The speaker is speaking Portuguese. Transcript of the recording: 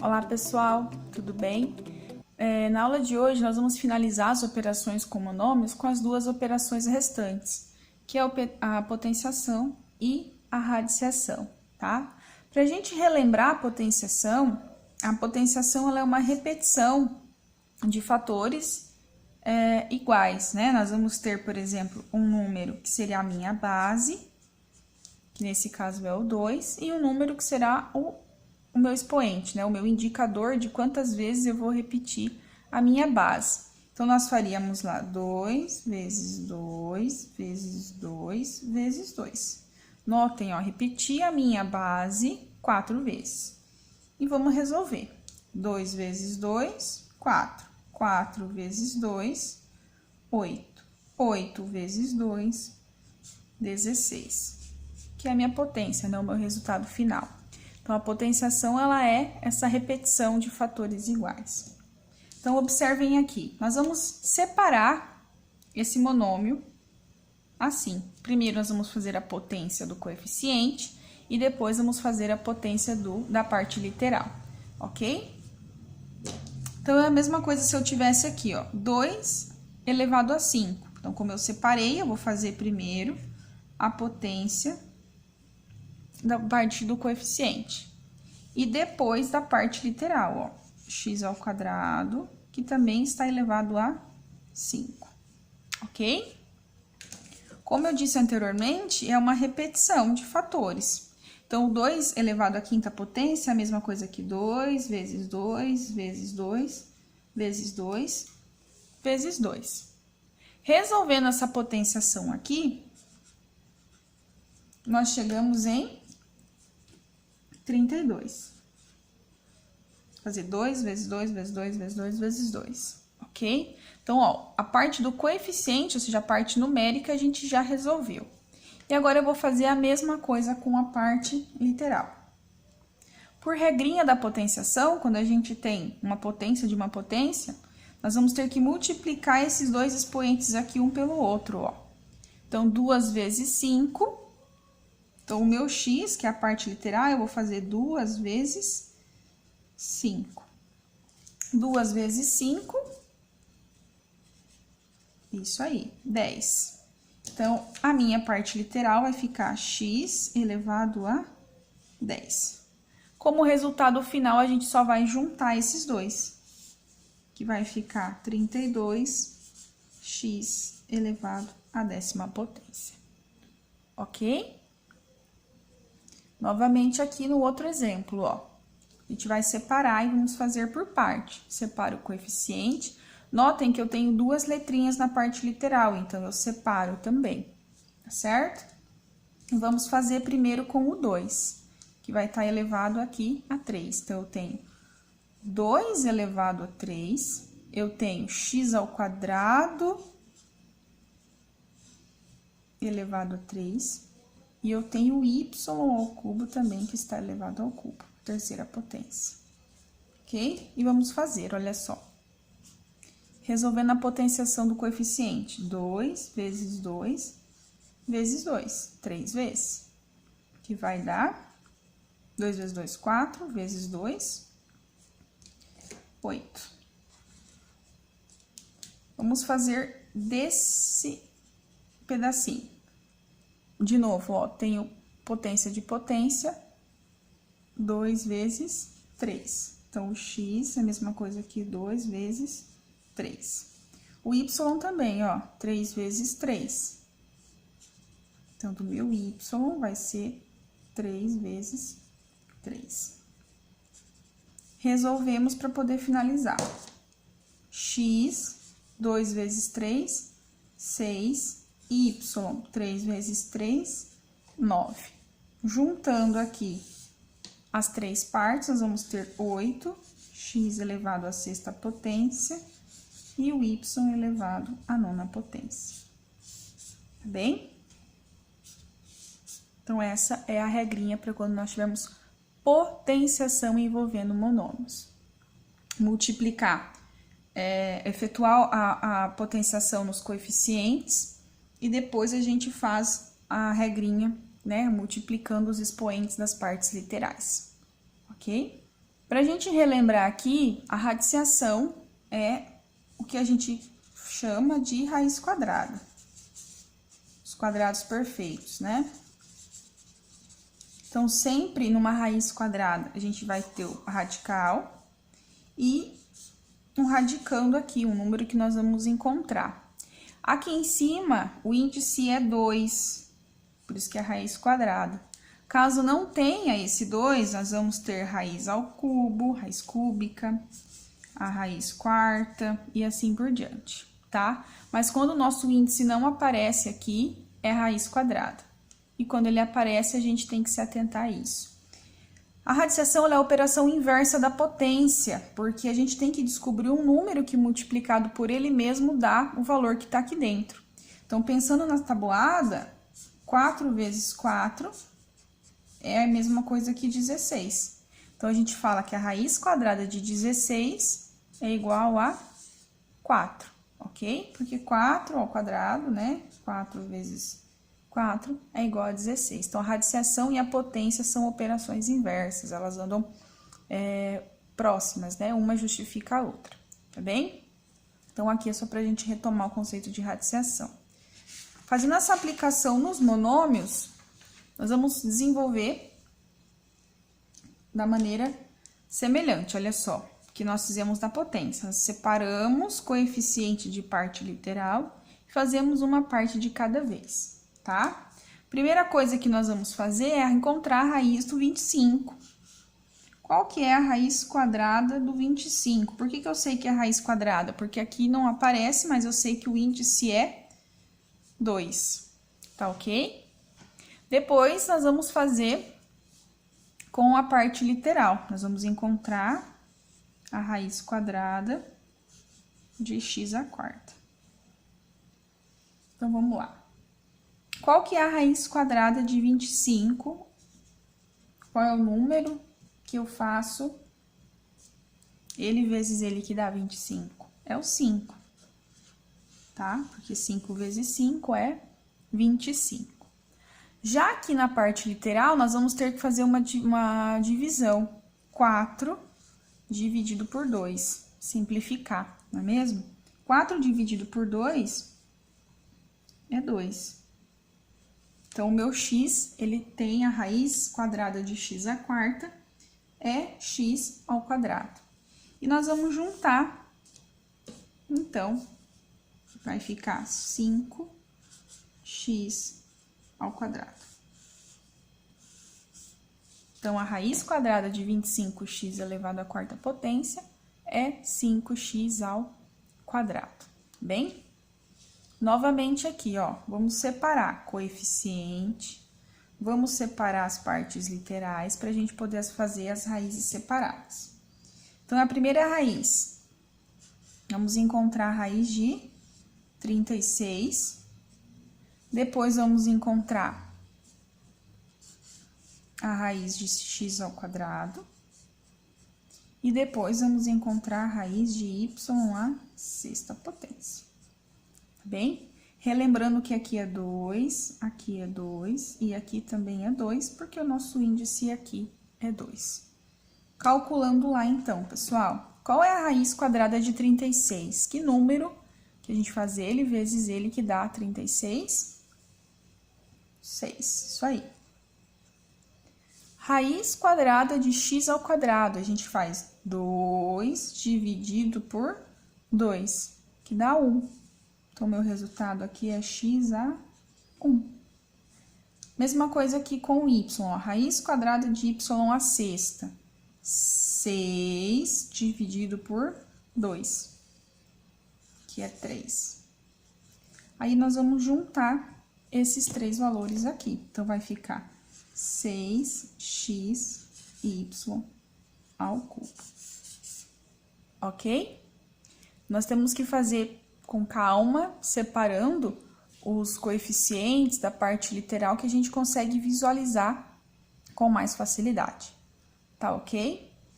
Olá pessoal, tudo bem? Na aula de hoje nós vamos finalizar as operações com monômios com as duas operações restantes, que é a potenciação e a radiciação, tá? Para a gente relembrar a potenciação ela é uma repetição de fatores iguais, né? Nós vamos ter, por exemplo, um número que seria a minha base, que nesse caso é o 2, e um número que será o meu expoente, né? O meu indicador de quantas vezes eu vou repetir a minha base. Então, nós faríamos lá 2 vezes 2 vezes 2 vezes 2. Notem, ó, repeti a minha base 4 vezes. E vamos resolver. 2 vezes 2, 4. 4 vezes 2, 8. 8 vezes 2, 16. Que é a minha potência, né? O meu resultado final. Então, a potenciação, ela é essa repetição de fatores iguais. Então, observem aqui. Nós vamos separar esse monômio assim. Primeiro, nós vamos fazer a potência do coeficiente e depois vamos fazer a potência da parte literal, ok? Então, é a mesma coisa se eu tivesse aqui, ó, 2 elevado a 5. Então, como eu separei, eu vou fazer primeiro a potência da parte do coeficiente. E depois da parte literal, ó, x ao quadrado, que também está elevado a 5, ok? Como eu disse anteriormente, é uma repetição de fatores. Então, o 2 elevado à quinta potência é a mesma coisa que 2 vezes 2 vezes 2 vezes 2 vezes 2. Resolvendo essa potenciação aqui, nós chegamos em 32. Fazer 2 vezes 2 vezes 2 vezes 2 vezes 2, ok? Então, ó, a parte do coeficiente, ou seja, a parte numérica, a gente já resolveu. E agora eu vou fazer a mesma coisa com a parte literal. Por regrinha da potenciação, quando a gente tem uma potência de uma potência, nós vamos ter que multiplicar esses dois expoentes aqui um pelo outro, ó. Então, 2 vezes 5. Então, o meu x, que é a parte literal, eu vou fazer 2 vezes 5. 2 vezes 5, isso aí, 10. Então, a minha parte literal vai ficar x elevado a 10. Como resultado final, a gente só vai juntar esses dois, que vai ficar 32x elevado à 10ª potência, ok? Novamente aqui no outro exemplo, ó. A gente vai separar e vamos fazer por parte. Separo o coeficiente. Notem que eu tenho duas letrinhas na parte literal, então eu separo também, tá certo? E vamos fazer primeiro com o 2, que vai estar elevado aqui a 3. Então, eu tenho 2 elevado a 3, eu tenho x ao quadrado elevado a 3, e eu tenho y ao cubo também, que está elevado ao cubo, terceira potência, ok? E vamos fazer, olha só. Resolvendo a potenciação do coeficiente, 2 vezes 2 vezes 2, 3 vezes, que vai dar 2 vezes 2, 4, vezes 2, 8. Vamos fazer desse pedacinho. De novo, ó, tenho potência de potência, 2 vezes 3. Então, o x é a mesma coisa que 2 vezes 3. O y também, ó, 3 vezes 3. Então, do meu y vai ser 3 vezes 3. Resolvemos para poder finalizar. X, 2 vezes 3, 6. Y, 3 vezes 3, 9. Juntando aqui as três partes, nós vamos ter 8, x elevado à 6ª potência, e o y elevado à 9ª potência. Tá bem? Então, essa é a regrinha para quando nós tivermos potenciação envolvendo monômios. Multiplicar, efetuar a potenciação nos coeficientes, e depois a gente faz a regrinha, né, multiplicando os expoentes das partes literais, ok? Para a gente relembrar aqui, a radiciação é o que a gente chama de raiz quadrada. Os quadrados perfeitos, né? Então, sempre numa raiz quadrada, a gente vai ter o radical e um radicando aqui, um número que nós vamos encontrar. Aqui em cima, o índice é 2, por isso que é raiz quadrada. Caso não tenha esse 2, nós vamos ter raiz ao cubo, raiz cúbica, a raiz quarta e assim por diante, tá? Mas quando o nosso índice não aparece aqui, é raiz quadrada. E quando ele aparece, a gente tem que se atentar a isso. A radiciação é a operação inversa da potência, porque a gente tem que descobrir um número que multiplicado por ele mesmo dá o valor que está aqui dentro. Então, pensando na tabuada, 4 vezes 4 é a mesma coisa que 16. Então, a gente fala que a raiz quadrada de 16 é igual a 4, ok? Porque 4 ao quadrado, né? 4 vezes 4 é igual a 16. Então, a radiciação e a potência são operações inversas, elas andam próximas, né? Uma justifica a outra, tá bem? Então, aqui é só para a gente retomar o conceito de radiciação. Fazendo essa aplicação nos monômios, nós vamos desenvolver da maneira semelhante, olha só, que nós fizemos na potência. Nós separamos coeficiente de parte literal e fazemos uma parte de cada vez. Tá? Primeira coisa que nós vamos fazer é encontrar a raiz do 25. Qual que é a raiz quadrada do 25? Por que que eu sei que é a raiz quadrada? Porque aqui não aparece, mas eu sei que o índice é 2, tá ok? Depois, nós vamos fazer com a parte literal. Nós vamos encontrar a raiz quadrada de x à quarta. Então, vamos lá. Qual que é a raiz quadrada de 25? Qual é o número que eu faço? Ele vezes ele que dá 25. É o 5, tá? Porque 5 vezes 5 é 25. Já aqui na parte literal, nós vamos ter que fazer uma divisão. 4 dividido por 2. Simplificar, não é mesmo? 4 dividido por 2 é 2. Então, o meu x, ele tem a raiz quadrada de x à quarta, é x ao quadrado. E nós vamos juntar, então, vai ficar 5x ao quadrado. Então, a raiz quadrada de 25x elevado à quarta potência é 5x ao quadrado, bem? Novamente aqui, ó, vamos separar coeficiente, vamos separar as partes literais para a gente poder fazer as raízes separadas. Então, a primeira raiz, vamos encontrar a raiz de 36, depois vamos encontrar a raiz de x ao quadrado, e depois vamos encontrar a raiz de y à sexta potência. Bem, relembrando que aqui é 2 e aqui também é 2, porque o nosso índice aqui é 2. Calculando lá, então, pessoal, qual é a raiz quadrada de 36? Que número que a gente faz ele vezes ele que dá 36? 6, isso aí. Raiz quadrada de x ao quadrado, a gente faz 2 dividido por 2, que dá 1. Então, meu resultado aqui é x a 1. Mesma coisa aqui com o y, ó. Raiz quadrada de y à sexta. 6 dividido por 2, que é 3. Aí, nós vamos juntar esses três valores aqui. Então, vai ficar 6xy ao cubo. Ok? Nós temos que fazer com calma, separando os coeficientes da parte literal que a gente consegue visualizar com mais facilidade, tá ok?